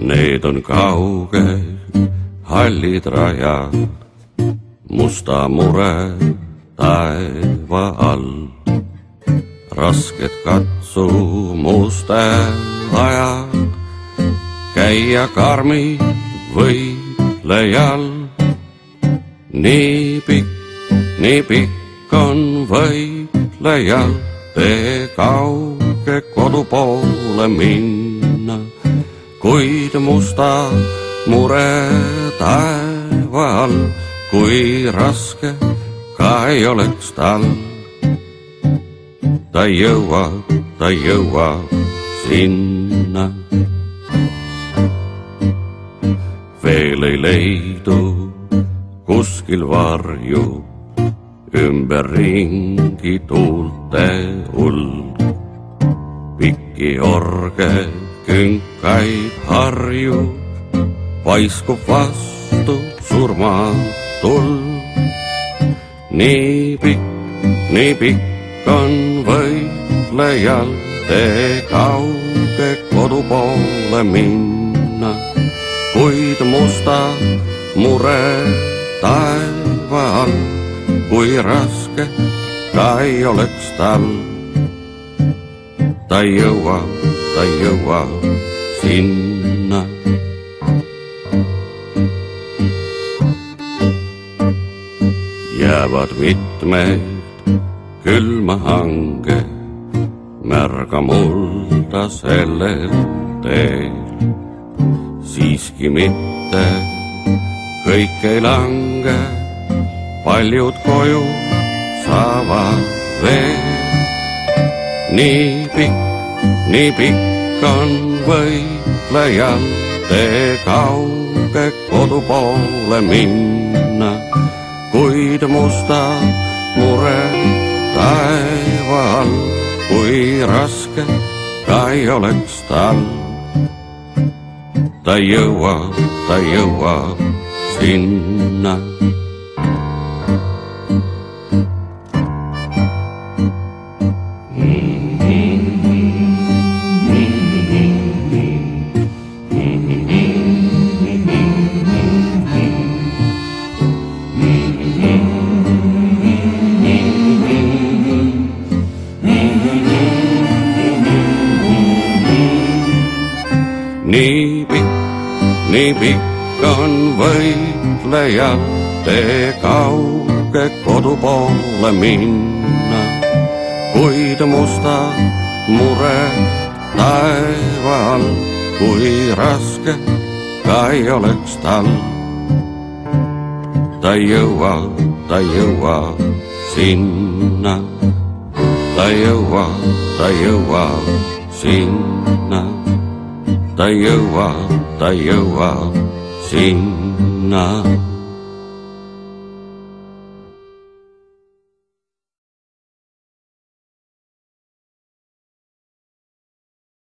Need on kauged, hallid rajad, musta mure taeva all. Rasked katsumuste ajad, käia karmi võitlejal. Nii pikk on võitlejal tee kauge kodu poole minna, kuid musta mure taeva all, kui raske ka ei oleks tal. Ta jõuab sinna. Veel ei leidu kuskil varju, ümberringi tuulte uld. Pikki orge künkaid harju, paiskub vastu surmatuld. Nii pikk on võitlejal tee kauge kodu poole minna, kuid musta mure taeva all, kui raske ka ei oleks tal. Ta jõuab sinna. Jäävad mitmed külma hange, märga mulda sellel teel. Siiski mitte kõik ei lange, paljud koju saavad veel. Nii pikk on võitlejal tee kauge kodu poole minna, kuid musta mure taeva all, kui raske ka ei oleks tal. Ta jõuab sinna. Nii pikk on võitlejal tee kauge kodu poole minna, kuid musta mure taeva all, kui raske ka ei oleks tal. Ta jõuab sinna. Ta jõuab sinna. Ta jõuab sinna.